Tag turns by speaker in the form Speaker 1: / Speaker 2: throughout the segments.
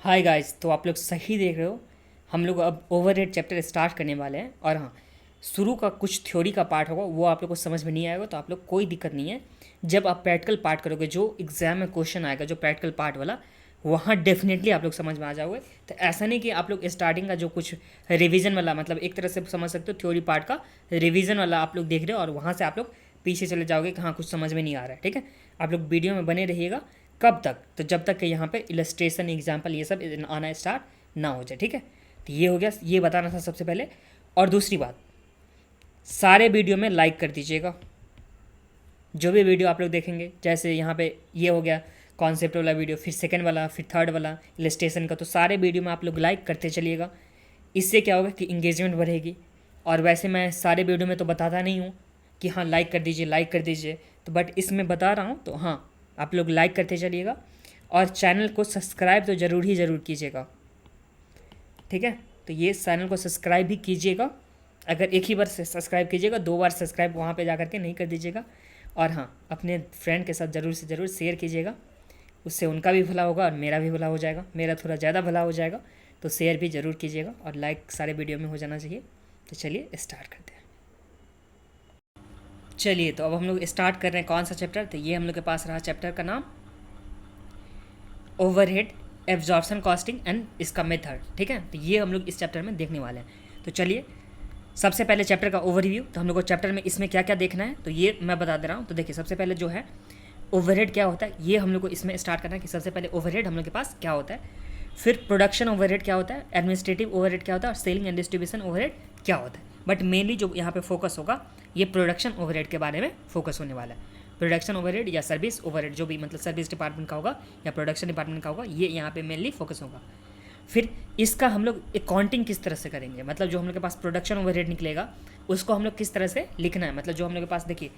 Speaker 1: Hi guys, तो आप लोग सही देख रहे हो। हम लोग अब ओवरहेड चैप्टर स्टार्ट करने वाले हैं। और हाँ, शुरू का कुछ थ्योरी का पार्ट होगा, वो आप लोग को समझ में नहीं आएगा तो आप लोग कोई दिक्कत नहीं है। जब आप प्रैक्टिकल पार्ट करोगे, जो एग्ज़ाम में क्वेश्चन आएगा जो प्रैक्टिकल पार्ट वाला, वहाँ डेफिनेटली आप लोग समझ में आ जाओगे। तो ऐसा नहीं कि आप लोग स्टार्टिंग का जो कुछ रिवीजन वाला, मतलब एक तरह से समझ सकते हो थ्योरी पार्ट का रिवीजन वाला आप लोग देख रहे हो और वहाँ से आप लोग पीछे चले जाओगे कि हाँ कुछ समझ में नहीं आ रहा है। ठीक है, आप लोग वीडियो में बने रहिएगा। कब तक? तो जब तक कि यहाँ पे इलस्ट्रेशन एग्जाम्पल ये सब आना स्टार्ट ना हो जाए। ठीक है, तो ये हो गया, ये बताना था सबसे पहले। और दूसरी बात, सारे वीडियो में लाइक कर दीजिएगा। जो भी वीडियो आप लोग देखेंगे, जैसे यहाँ पे ये हो गया कॉन्सेप्ट वाला वीडियो, फिर सेकंड वाला, फिर थर्ड वाला इलस्ट्रेशन का, तो सारे वीडियो में आप लोग लाइक करते चलिएगा। इससे क्या होगा कि इंगेजमेंट बढ़ेगी। और वैसे मैं सारे वीडियो में तो बताता नहीं हूँ कि हाँ लाइक कर दीजिए, लाइक कर दीजिए, तो बट इसमें बता रहा हूँ। तो हाँ, आप लोग लाइक करते चलिएगा और चैनल को सब्सक्राइब तो ज़रूर ही ज़रूर कीजिएगा। ठीक है, तो ये चैनल को सब्सक्राइब भी कीजिएगा। अगर एक ही बार सब्सक्राइब कीजिएगा, दो बार सब्सक्राइब वहाँ पे जा करके नहीं कर दीजिएगा। और हाँ, अपने फ्रेंड के साथ ज़रूर से ज़रूर शेयर कीजिएगा, उससे उनका भी भला होगा और मेरा भी भला हो जाएगा, मेरा थोड़ा ज़्यादा भला हो जाएगा। तो शेयर भी ज़रूर कीजिएगा और लाइक सारे वीडियो में हो जाना चाहिए। तो चलिए स्टार्ट करते हैं। चलिए, तो अब हम लोग स्टार्ट कर रहे हैं कौन सा चैप्टर। तो ये हम लोग के पास रहा चैप्टर का नाम ओवरहेड एब्जॉर्प्शन कॉस्टिंग एंड इसका मेथड। ठीक है, तो ये हम लोग इस चैप्टर में देखने वाले हैं। तो चलिए, सबसे पहले चैप्टर का ओवरव्यू। तो हम लोग को चैप्टर में इसमें क्या क्या देखना है तो ये मैं बता दे रहा हूँ। तो देखिए, सबसे पहले जो है ओवरहेड क्या होता है, ये हम लोग को इसमें स्टार्ट करना है कि सबसे पहले ओवरहेड हम लोग के पास क्या होता है, फिर प्रोडक्शन ओवरहेड क्या होता है, एडमिनिस्ट्रेटिव ओवरहेड क्या होता है और सेलिंग एंड डिस्ट्रीब्यूशन ओवरहेड क्या होता है। बट मेनली जो यहाँ पे फोकस होगा, ये प्रोडक्शन ओवरहेड के बारे में फोकस होने वाला है। प्रोडक्शन ओवरहेड या सर्विस ओवरहेड, जो भी मतलब सर्विस डिपार्टमेंट का होगा या प्रोडक्शन डिपार्टमेंट का होगा, ये यहाँ पे मेनली फोकस होगा। फिर इसका हम लोग अकाउंटिंग किस तरह से करेंगे, मतलब जो हम लोग के पास प्रोडक्शन ओवरहेड निकलेगा उसको हम लोग किस तरह से लिखना है। मतलब जो हम लोग के पास देखिए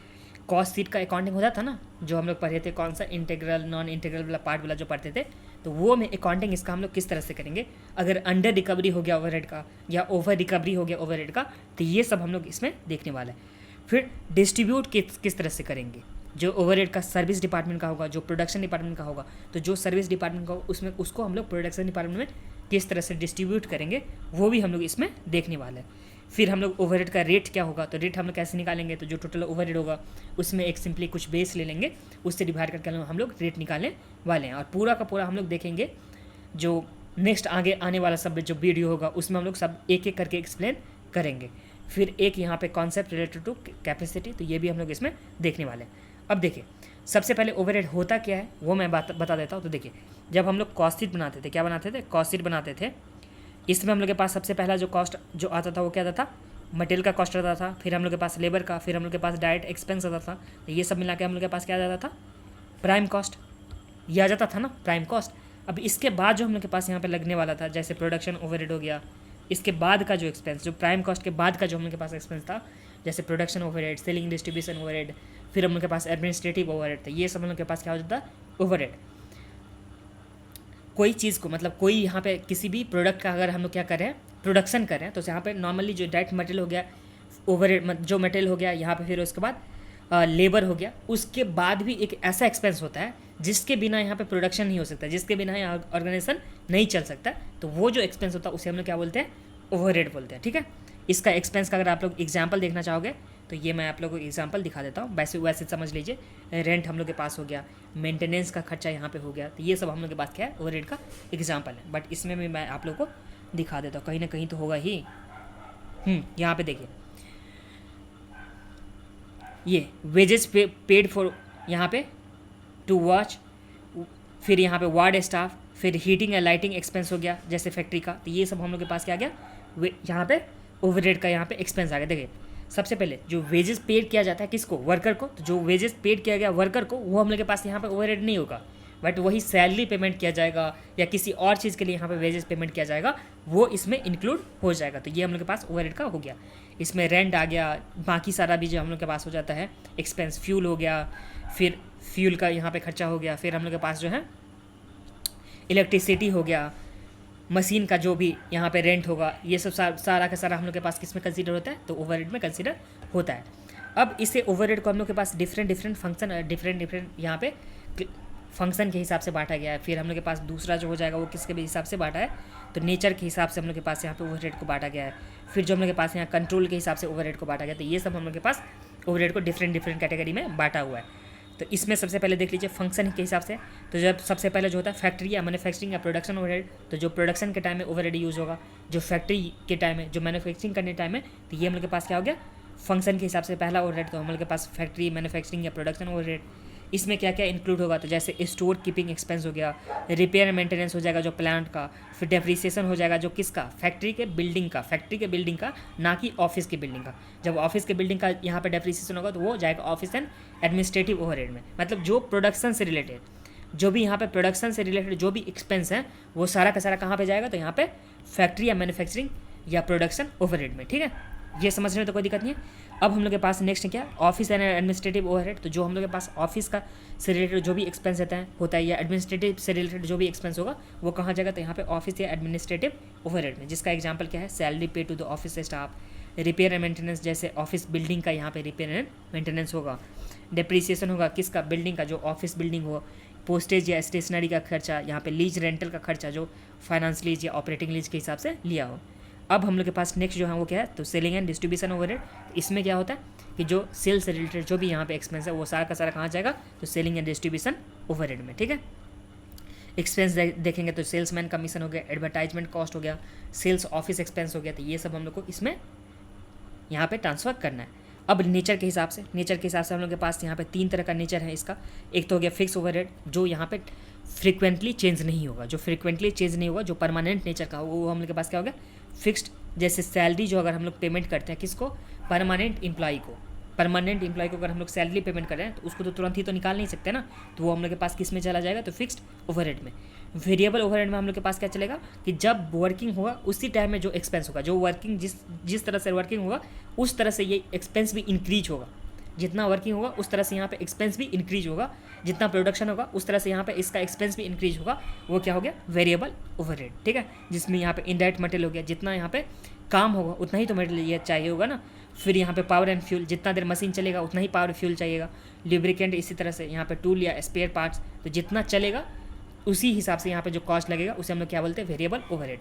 Speaker 1: कॉस्ट शीट का अकाउंटिंग होता था ना, जो हम लोग पढ़े थे, कौन सा इंटीग्रल नॉन इंटीग्रल वाला पार्ट वाला जो पढ़ते थे, तो वो में अकाउंटिंग इसका हम लोग किस तरह से करेंगे। अगर अंडर रिकवरी हो गया ओवरहेड का या ओवर रिकवरी हो गया ओवरहेड का, तो ये सब हम लोग इसमें देखने वाले हैं। फिर डिस्ट्रीब्यूट किस तरह से करेंगे, जो ओवरहेड का सर्विस डिपार्टमेंट का होगा, जो प्रोडक्शन डिपार्टमेंट का होगा, तो जो सर्विस डिपार्टमेंट का होगा उसमें उसको हम लोग प्रोडक्शन डिपार्टमेंट में किस तरह से डिस्ट्रीब्यूट करेंगे, वो भी हम लोग इसमें देखने वाले हैं। फिर हम लोग ओवरहेड का रेट क्या होगा, तो रेट हम लोग कैसे निकालेंगे, तो जो टोटल ओवरहेड होगा उसमें एक सिंपली कुछ बेस ले लेंगे, उससे डिवाइड करके हम लोग रेट निकालने वाले हैं। और पूरा का पूरा हम लोग देखेंगे, जो नेक्स्ट आगे आने वाला सब जो वीडियो होगा उसमें हम लोग सब एक एक करके एक्सप्लेन करेंगे। फिर एक यहाँ पे कॉन्सेप्ट रिलेटेड टू कैपेसिटी, तो ये भी हम लोग इसमें देखने वाले हैं। अब देखिए, सबसे पहले ओवरहेड होता क्या है वो मैं बता देता हूँ। तो देखिए, जब हम लोग कॉस्ट शीट बनाते थे, क्या बनाते थे, कॉस्ट शीट बनाते थे, इसमें हम लोग के पास सबसे पहला जो कॉस्ट जो आता था वो क्या आता था, मटेरियल का कॉस्ट आता था। फिर हम लोग के पास लेबर का, फिर हम लोग के पास डायरेक्ट एक्सपेंस आता था। तो ये सब मिला के हम लोग के पास क्या आ जाता था, प्राइम कॉस्ट, ये आ जाता था ना, प्राइम कॉस्ट। अब इसके बाद जो हम लोग के पास यहाँ पे लगने वाला था, जैसे प्रोडक्शन ओवरहेड हो गया, इसके बाद का जो एक्सपेंस, जो प्राइम कॉस्ट के बाद का जो हम लोग के पास एक्सपेंस था, जैसे production overhead, selling distribution overhead, फिर हम लोग के पास एडमिनिस्ट्रेटिव ओवरहेड, तो ये सब हम लोग के पास क्या हो जाता है, ओवरहेड। कोई चीज़ को, मतलब कोई यहाँ पे किसी भी प्रोडक्ट का अगर हम लोग क्या कर रहे हैं, प्रोडक्शन कर रहे हैं, तो यहाँ पे नॉर्मली जो डायरेक्ट मटेरियल हो गया, ओवरहेड जो मटेरियल हो गया यहाँ पे, फिर उसके बाद लेबर हो गया, उसके बाद भी एक ऐसा एक्सपेंस होता है जिसके बिना यहाँ पे प्रोडक्शन नहीं हो सकता, जिसके बिना यहाँ ऑर्गेनाइजेशन नहीं चल सकता। तो वो जो एक्सपेंस होता है उसे हम लोग क्या बोलते हैं, ओवरहेड बोलते हैं। ठीक है, इसका एक्सपेंस का अगर आप लोग एग्जाम्पल देखना चाहोगे तो ये मैं आप लोगों को एग्जांपल दिखा देता हूँ। वैसे वैसे समझ लीजिए, रेंट हम लोग के पास हो गया, मेंटेनेंस का खर्चा यहाँ पे हो गया, तो ये सब हम लोग के पास क्या है, ओवरहेड का एग्जांपल है। बट इसमें भी मैं आप लोग को दिखा देता हूँ, कहीं ना कहीं तो होगा ही। यहाँ पे देखिए, ये वेजेस पेड फॉर, यहाँ पे टू वॉच, फिर यहाँ पे वार्ड स्टाफ, फिर हीटिंग एंड लाइटिंग एक्सपेंस हो गया जैसे फैक्ट्री का, तो ये सब हम लोग के पास क्या आ गया, यहाँ पे ओवरहेड का यहाँ पे एक्सपेंस आ गया। देखिए, सबसे पहले जो वेजेस पेड किया जाता है किसको, वर्कर को, तो जो वेजेस पेड किया गया वर्कर को, वो हम लोग के पास यहाँ पे ओवरहेड नहीं होगा। बट वही सैलरी पेमेंट किया जाएगा या किसी और चीज़ के लिए यहाँ पे वेजेस पेमेंट किया जाएगा, वो इसमें इंक्लूड हो जाएगा। तो ये हम लोग के पास ओवरहेड का हो गया। इसमें रेंट आ गया, बाकी सारा भी जो हम लोग के पास हो जाता है एक्सपेंस, फ्यूल हो गया, फिर फ्यूल का यहाँ पे खर्चा हो गया, फिर हम लोग के पास जो है इलेक्ट्रिसिटी हो गया, मशीन का जो भी यहाँ पे रेंट होगा, ये सब सारा का सारा हम लोग के पास किस में कंसीडर होता है, तो ओवरहेड में कंसीडर होता है। अब इसे ओवरहेड को हम लोग के पास डिफरेंट फंक्शन, डिफरेंट यहाँ पे फंक्शन के हिसाब से बांटा गया है। फिर हम लोग के पास दूसरा जो हो जाएगा वो किसके भी हिसाब से बांटा है, तो नेचर के हिसाब से हम लोग के पास यहाँ पे ओवरहेड को बांटा गया है। फिर जो हम लोग के पास यहाँ कंट्रोल के हिसाब से ओवरहेड को बांटा गया, तो ये सब हम लोग के पास ओवरहेड को डिफरेंट कैटेगरी में बांटा हुआ है। तो इसमें सबसे पहले देख लीजिए फंक्शन के हिसाब से, तो जब सबसे पहले जो होता है फैक्ट्री या मैन्युफैक्चरिंग या प्रोडक्शन ओवरहेड, तो जो प्रोडक्शन के टाइम में ओवरहेड यूज़ होगा, जो फैक्ट्री के टाइम में, जो मैन्युफैक्चरिंग करने टाइम में, तो ये हम लोग के पास क्या हो गया, फंक्शन के हिसाब से पहला ओवरहेड। तो हम लोग के पास फैक्ट्री, मैन्युफैक्चरिंग या प्रोडक्शन ओवरहेड, इसमें क्या क्या इंक्लूड होगा, तो जैसे स्टोर कीपिंग एक्सपेंस हो गया, रिपेयर मेंटेनेंस हो जाएगा जो प्लांट का, फिर डेप्रिसिएशन हो जाएगा जो किसका, फैक्ट्री के बिल्डिंग का, ना कि ऑफिस की बिल्डिंग का। जब ऑफिस के बिल्डिंग का यहाँ पे डेप्रिसिएशन होगा तो वो जाएगा ऑफिस एंड एडमिनिस्ट्रेटिव ओवरहेड में। मतलब जो प्रोडक्शन से रिलेटेड, जो भी यहाँ पे प्रोडक्शन से रिलेटेड जो भी एक्सपेंस है वो सारा का सारा कहाँ पे जाएगा, तो यहाँ पे फैक्ट्री या मैन्युफैक्चरिंग या प्रोडक्शन ओवरहेड में। ठीक है, ये समझने में तो कोई दिक्कत नहीं है। अब हम लोग के पास नेक्स्ट क्या, ऑफिस एंड एडमिनिस्ट्रेटिव ओवरहेड। तो जो हम लोग के पास ऑफिस का से रिलेटेड जो भी एक्सपेंस होता है या एडमिनिस्ट्रेटिव से रिलेटेड जो भी एक्सपेंस होगा वो कहाँ जाएगा, तो यहाँ पे ऑफिस या एडमिनिस्ट्रेटिव ओवरहेड में, जिसका एग्जांपल क्या है, salary pay to the office staff, repair and maintenance, जैसे ऑफिस बिल्डिंग का यहाँ पे रिपेयर एंड मेंटेनेंस होगा, डिप्रिसिएशन होगा किसका, बिल्डिंग का, जो ऑफिस बिल्डिंग हो, पोस्टेज या स्टेशनरी का खर्चा, यहाँ पे लीज रेंटल का खर्चा जो फाइनेंस लीज या ऑपरेटिंग लीज के हिसाब से लिया हो। अब हम लोग के पास नेक्स्ट जो है वो क्या है, तो सेलिंग एंड डिस्ट्रीब्यूशन ओवरहेड। इसमें क्या होता है कि जो सेल से रिलेटेड जो भी यहाँ पे एक्सपेंस है वो सारा का सारा कहाँ जाएगा, तो सेलिंग एंड डिस्ट्रीब्यूशन ओवरहेड में। ठीक है, एक्सपेंस देखेंगे तो सेल्समैन कमीशन हो गया, एडवर्टाइजमेंट कॉस्ट हो गया, सेल्स ऑफिस एक्सपेंस हो गया, तो ये सब हम लोग को इसमें यहाँ पे ट्रांसफर करना है। अब नेचर के हिसाब से हम लोग के पास यहाँ पे 3 तरह का नेचर है इसका। एक तो हो गया फिक्स ओवरहेड, जो यहाँ पे फ्रीक्वेंटली चेंज नहीं होगा, जो परमानेंट नेचर का वो हम लोग के पास क्या हो गया, फिक्स्ड। जैसे सैलरी जो अगर हम लोग पेमेंट करते हैं किसको, परमानेंट एम्प्लॉय को अगर हम लोग सैलरी पेमेंट कर रहे हैं तो उसको तो तुरंत ही तो निकाल नहीं सकते ना, तो वो हम लोग के पास किस में चला जाएगा, तो फिक्स्ड ओवरहेड में। वेरिएबल ओवरहेड में हम लोग के पास क्या चलेगा कि जब वर्किंग होगा उसी टाइम में जो एक्सपेंस होगा, जो वर्किंग जिस तरह से वर्किंग होगा उस तरह से ये एक्सपेंस भी इंक्रीज होगा। जितना वर्किंग होगा उस तरह से यहाँ पे एक्सपेंस भी इंक्रीज होगा, जितना प्रोडक्शन होगा उस तरह से यहाँ पे इसका एक्सपेंस भी इंक्रीज होगा, वो क्या हो गया, वेरिएबल ओवरहेड। ठीक है, जिसमें यहाँ पे इनडायरेक्ट मटेरियल हो गया, जितना यहाँ पे काम होगा उतना ही तो मटेरियल ये चाहिए होगा ना। फिर यहाँ पे पावर एंड फ्यूल, जितना देर मशीन चलेगा उतना ही पावर फ्यूल चाहिएगा। लिब्रिकेंट इसी तरह से, यहाँ पे टूल या स्पेयर पार्ट्स, तो जितना चलेगा उसी हिसाब से यहाँ पे जो कॉस्ट लगेगा उसे हम लोग क्या बोलते हैं, वेरिएबल ओवरहेड।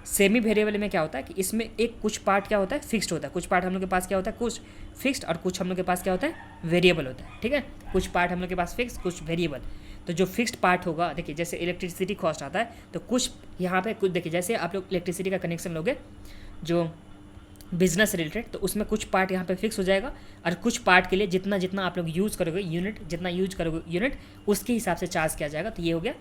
Speaker 1: सेमी वेरिएबल में क्या होता है कि इसमें कुछ पार्ट क्या होता है, फिक्स्ड होता है, कुछ पार्ट हम लोग के पास क्या होता है, कुछ फिक्स्ड, और कुछ हम लोग के पास क्या होता है, वेरिएबल होता है। ठीक है, कुछ पार्ट हम लोग के पास फिक्स, कुछ वेरिएबल। तो जो फिक्स्ड पार्ट होगा, देखिए जैसे इलेक्ट्रिसिटी कॉस्ट आता है, तो कुछ यहाँ पे कुछ देखिए, जैसे आप लोग इलेक्ट्रिसिटी का कनेक्शन लोगे जो बिजनेस रिलेटेड, तो उसमें कुछ पार्ट यहाँ पे फिक्स हो जाएगा, और कुछ पार्ट के लिए जितना जितना आप लोग यूज़ करोगे यूनिट उसके हिसाब से चार्ज किया जाएगा। तो ये हो गया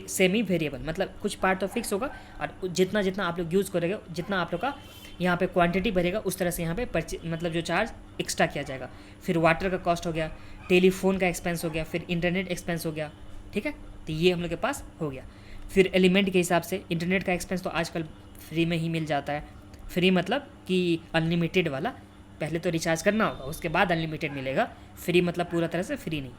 Speaker 1: सेमी वेरिएबल, मतलब कुछ पार्ट तो फिक्स होगा और जितना जितना आप लोग यूज़ करोगे, जितना आप लोग का यहाँ पे क्वांटिटी बढ़ेगा उस तरह से यहाँ पे मतलब जो चार्ज एक्स्ट्रा किया जाएगा। फिर वाटर का कॉस्ट हो गया, टेलीफोन का एक्सपेंस हो गया, फिर इंटरनेट एक्सपेंस हो गया। ठीक है, तो ये हम लोग के पास हो गया। फिर एलिमेंट के हिसाब से इंटरनेट का एक्सपेंस तो आजकल फ्री में ही मिल जाता है। फ्री मतलब कि अनलिमिटेड वाला, पहले तो रिचार्ज करना होगा उसके बाद अनलिमिटेड मिलेगा। फ्री मतलब पूरा तरह से फ्री नहीं।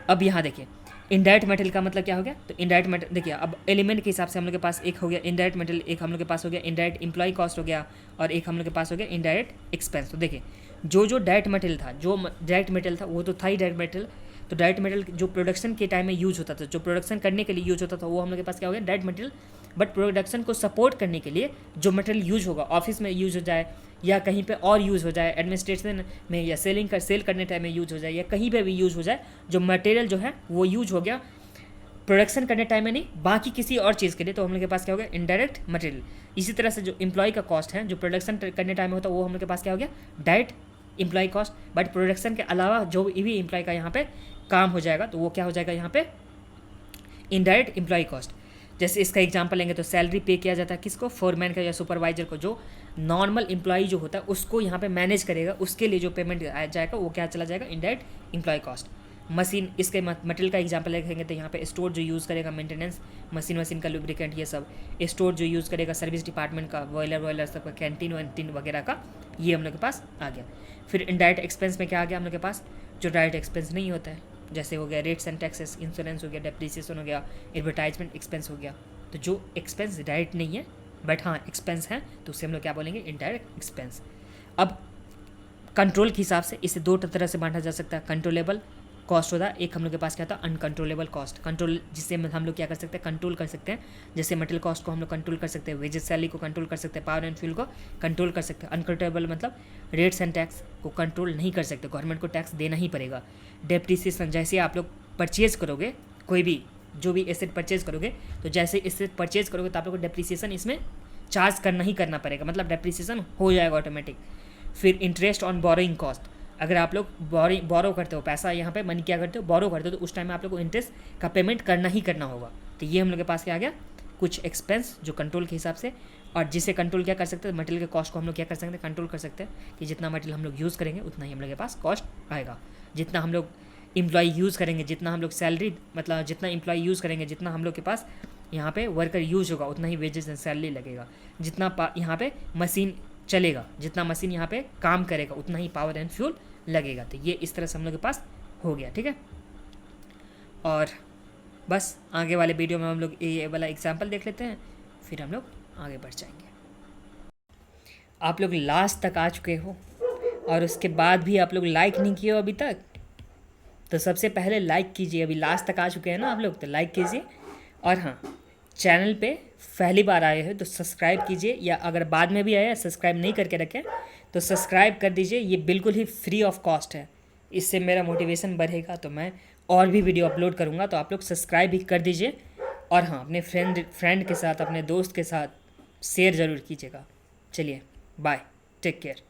Speaker 1: अब यहाँ देखिए इनडायरेक्ट मटेरियल का मतलब क्या हो गया, तो इनडायरेक्ट मटेरियल देखिए, अब एलिमेंट के हिसाब से हम लोग के पास एक हो गया इनडायरेक्ट मटेरियल, एक हम लोग के पास हो गया इनडायरेक्ट एम्प्लॉय कॉस्ट हो गया, और एक हम लोग के पास हो गया इनडायरेक्ट एक्सपेंस। तो देखिए जो डायरेक्ट मटेरियल था, वो तो था ही डायरेक्ट मटेरियल। तो डायरेक्ट मटेरियल जो प्रोडक्शन के टाइम में यूज होता था, जो प्रोडक्शन करने के लिए यूज होता था, वो हम लोग के पास क्या हो गया, डायरेक्ट मटेरियल। बट प्रोडक्शन को सपोर्ट करने के लिए जो मटेरियल यूज होगा, ऑफिस में यूज हो जाए या कहीं पे और यूज़ हो जाए, एडमिनिस्ट्रेशन में या सेल करने टाइम में यूज हो जाए, या कहीं पे भी यूज हो जाए, जो मटेरियल जो है वो यूज हो गया प्रोडक्शन करने टाइम में नहीं, बाकी किसी और चीज़ के लिए, तो हम लोग के पास क्या हो गया, इनडायरेक्ट मटेरियल। इसी तरह से जो एम्प्लॉय का कॉस्ट है, जो प्रोडक्शन करने टाइम में होता है, वो हम लोग के पास क्या हो गया, direct employ cost. But production के अलावा जो भी एम्प्लॉय का यहाँ पे काम हो जाएगा, तो वो क्या हो जाएगा यहाँ पे, इनडायरेक्ट एम्प्लॉय कॉस्ट। जैसे इसका एग्जांपल लेंगे तो सैलरी पे किया जाता है किसको, फोरमैन का या सुपरवाइजर को, जो नॉर्मल एम्प्लॉय जो होता है उसको यहाँ पे मैनेज करेगा, उसके लिए जो पेमेंट आ जाएगा वो क्या चला जाएगा, इनडायरेक्ट एम्प्लॉय कॉस्ट। मशीन, इसके मटेरियल का एग्जांपल देखेंगे तो यहाँ पे स्टोर जो यूज़ करेगा, मेंटेनेंस, मशीन का लुब्रिकेंट, ये सब। स्टोर जो यूज़ करेगा, सर्विस डिपार्टमेंट का, बॉयलर सबका, कैंटीन वगैरह का, ये हम लोग के पास आ गया। फिर इनडायरेक्ट एक्सपेंस में क्या आ गया हम लोग के पास, जो डायरेक्ट एक्सपेंस नहीं होता है, जैसे हो गया रेट्स एंड टैक्सेस, इंश्योरेंस हो गया, डेप्रिसिएशन हो गया, एडवर्टाइजमेंट एक्सपेंस हो गया। तो जो एक्सपेंस डायरेक्ट नहीं है बट हाँ एक्सपेंस है, तो उससे हम लोग क्या बोलेंगे, इनडायरेक्ट एक्सपेंस। अब कंट्रोल के हिसाब से इसे 2 तरह से बांटा जा सकता है, कंट्रोलेबल कॉस्ट होता है, एक हम लोग के पास क्या था अनकंट्रोलेबल कॉस्ट, कंट्रोल जिससे हम लोग क्या कर सकते हैं कंट्रोल कर सकते हैं। जैसे मटेरियल कॉस्ट को हम लोग कंट्रोल कर सकते हैं, वेजेस सैलरी को कंट्रोल कर सकते हैं, पावर एंड फ्यूल को कंट्रोल कर सकते हैं। अनकंट्रोलेबल मतलब रेट्स एंड टैक्स को कंट्रोल नहीं कर सकते, गवर्नमेंट को टैक्स देना ही पड़ेगा। डेप्रिसिएशन, जैसे आप लोग परचेज करोगे कोई भी जो भी एसेट परचेज करोगे, तो जैसे एसेट परचेज करोगे तो आप लोग को डेप्रिसिएशन इसमें चार्ज करना ही करना पड़ेगा, मतलब डेप्रिसिएशन हो जाएगा ऑटोमेटिक। फिर इंटरेस्ट ऑन बोरोइंग कॉस्ट, अगर आप लोग बोरो करते हो पैसा, यहाँ पे मनी क्या करते हो बोरो करते हो, तो उस टाइम में आप लोग को इंटरेस्ट का पेमेंट करना ही करना होगा। तो ये हम लोग के पास क्या आ गया कुछ एक्सपेंस जो कंट्रोल के हिसाब से, और जिसे कंट्रोल क्या कर सकते हैं मटेरियल के कॉस्ट को हम लोग क्या कर सकते हैं कंट्रोल कर सकते हैं कि जितना मटेरियल हम लोग यूज़ करेंगे उतना ही हम लोग के पास कॉस्ट आएगा। जितना हम लोग एम्प्लॉय यूज़ करेंगे, जितना हम लोग सैलरी मतलब जितना एम्प्लॉय यूज़ करेंगे, जितना हम लोग के पास यहाँ पे वर्कर यूज होगा उतना ही वेजेस एंड सैलरी लगेगा। जितना यहाँ पे मशीन चलेगा, जितना मशीन यहाँ पे काम करेगा उतना ही पावर एंड फ्यूल लगेगा। तो ये इस तरह से हम लोग के पास हो गया, ठीक है। और बस आगे वाले वीडियो में हम लोग ये वाला एग्जाम्पल देख लेते हैं, फिर हम लोग आगे बढ़ जाएंगे। आप लोग लास्ट तक आ चुके हो और उसके बाद भी आप लोग लाइक नहीं किए हो अभी तक, तो सबसे पहले लाइक कीजिए। अभी लास्ट तक आ चुके हैं ना आप लोग, तो लाइक कीजिए। और हाँ, चैनल पे पहली बार आए हो तो सब्सक्राइब कीजिए, या अगर बाद में भी आया सब्सक्राइब नहीं करके रखें तो सब्सक्राइब कर दीजिए। ये बिल्कुल ही फ्री ऑफ कॉस्ट है, इससे मेरा मोटिवेशन बढ़ेगा तो मैं और भी वीडियो अपलोड करूँगा। तो आप लोग सब्सक्राइब भी कर दीजिए। और हाँ, अपने फ्रेंड के साथ, अपने दोस्त के साथ शेयर ज़रूर कीजिएगा। चलिए बाय, टेक केयर।